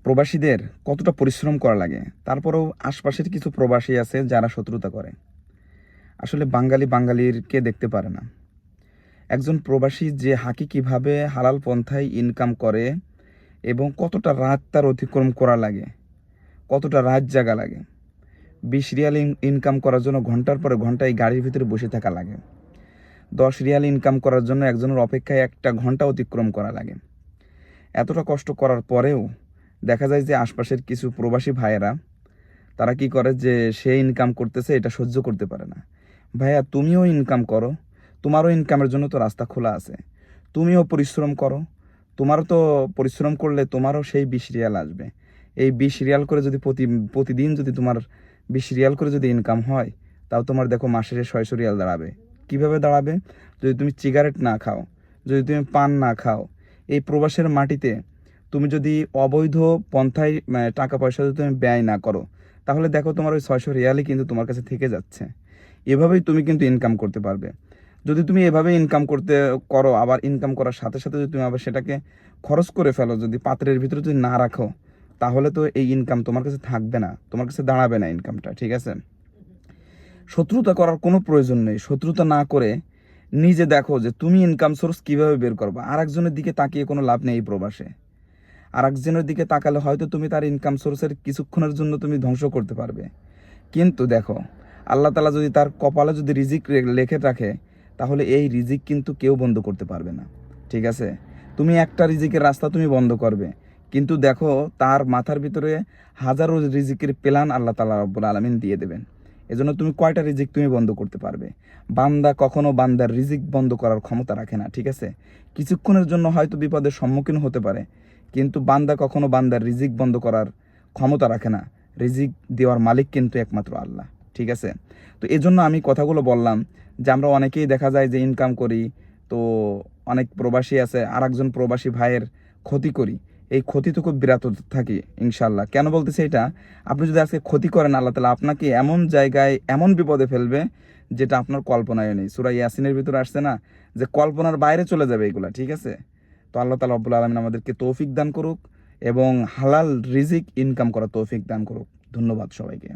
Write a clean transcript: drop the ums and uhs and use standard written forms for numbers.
প্রবাসীদের কতটা পরিশ্রম করা লাগে, তারপরেও আশপাশের কিছু প্রবাসী আছে যারা শত্রুতা করে। আসলে বাঙালি বাঙালিরকে দেখতে পারে না। একজন প্রবাসী যে হাকিকিভাবে হালাল পন্থায় ইনকাম করে এবং কতটা রাত তার অতিক্রম করা লাগে, কতটা রাত জাগা লাগে। 20 রিয়াল ইনকাম করার জন্য ঘন্টার পরে ঘন্টা এই গাড়ির ভিতরে বসে থাকা লাগে। 10 রিয়াল ইনকাম করার জন্য একজনের অপেক্ষায় 1 ঘন্টা অতিক্রম করা লাগে। এতটা কষ্ট করার পরেও দেখা যায় যে আশপাশের কিছু প্রবাসী ভাইয়েরা তারা কি করে, যে সে ইনকাম করতেছে এটা সহ্য করতে পারে না। ভাইয়া, তুমিও ইনকাম করো, তোমারও ইনকামের জন্য তো রাস্তা খোলা আছে। তুমিও পরিশ্রম করো, তোমারও তো পরিশ্রম করলে তোমারও সেই 20 রিয়াল আসবে। এই 20 রিয়াল করে যদি প্রতিদিন যদি তোমার 20 রিয়াল করে যদি ইনকাম হয়, তাও তোমার দেখো মাসে 600 রিয়াল দাঁড়াবে। কিভাবে দাঁড়াবে? যদি তুমি সিগারেট না খাও, যদি তুমি পান না খাও, এই প্রবাসের মাটিতে তুমি যদি অবৈধ পন্থায় টাকা পয়সা যদি তুমি ব্যয় না করো, তাহলে দেখো তোমার ওই 600 রিয়ালই কিন্তু তোমার কাছে থেকে যাচ্ছে। এভাবেই তুমি কিন্তু ইনকাম করতে পারবে। যদি তুমি এভাবে ইনকাম করতে করো, আবার ইনকাম করার সাথে সাথে যদি তুমি আবার সেটাকে খরচ করে ফেলো, যদি পাত্রের ভিতরে যদি না রাখো, তাহলে তো এই ইনকাম তোমার কাছে থাকবে না, তোমার কাছে দাঁড়াবে না ইনকামটা। ঠিক আছে? শত্রুতা করার কোনো প্রয়োজন নেই। শত্রুতা না করে নিজে দেখো যে তুমি ইনকাম সোর্স কিভাবে বের করবে। আর একজনের দিকে তাকিয়ে কোনো লাভ নেই এই প্রবাসে। আর একজনের দিকে তাকালে হয়তো তুমি তার ইনকাম সোর্সের কিছুক্ষণের জন্য তুমি ধ্বংস করতে পারবে। কিন্তু দেখো, আল্লাহ তাআলা যদি তার কপালে যদি রিজিক লেখে রাখে, তাহলে এই রিজিক কিন্তু কেউ বন্ধ করতে পারবে না। ঠিক আছে? তুমি একটা রিজিকের রাস্তা তুমি বন্ধ করবে, কিন্তু দেখো তার মাথার ভিতরে হাজারো রিজিকের প্ল্যান আল্লাহ তাআলা রব্বুল আলামিন দিয়ে দেবেন। এজন্য তুমি কয়টা রিজিক তুমি বন্ধ করতে পারবে? বান্দা কখনো বান্দার রিজিক বন্ধ করার ক্ষমতা রাখে না। ঠিক আছে? কিছুক্ষণের জন্য হয়তো বিপদের সম্মুখীন হতে পারে, কিন্তু বান্দা কখনো বান্দার রিজিক বন্ধ করার ক্ষমতা রাখে না। রিজিক দেওয়ার মালিক কিন্তু একমাত্র আল্লাহ। ঠিক আছে? তো এজন্য আমি কথাগুলো বললাম যে আমরা অনেকেই দেখা যায় যে ইনকাম করি, তো অনেক প্রবাসী আছে, আর একজন প্রবাসী ভাইয়ের ক্ষতি করি। এই ক্ষতি থেকে বিরত থাকি ইনশাল্লাহ। কেন বলতেছি এটা? আপনি যদি আজকে ক্ষতি করেন, আল্লাহ তাআলা আপনাকে এমন জায়গায় এমন বিপদে ফেলবে যেটা আপনার কল্পনায় নেই। সূরা ইয়াসিনের ভিতরে আসছে না যে কল্পনার বাইরে চলে যাবে এগুলা। ঠিক আছে? তো আল্লাহ তাআলা রব্বুল আলামিন আমাদেরকে তৌফিক দান করুক এবং হালাল রিজিক ইনকাম করা তৌফিক দান করুক। ধন্যবাদ সবাইকে।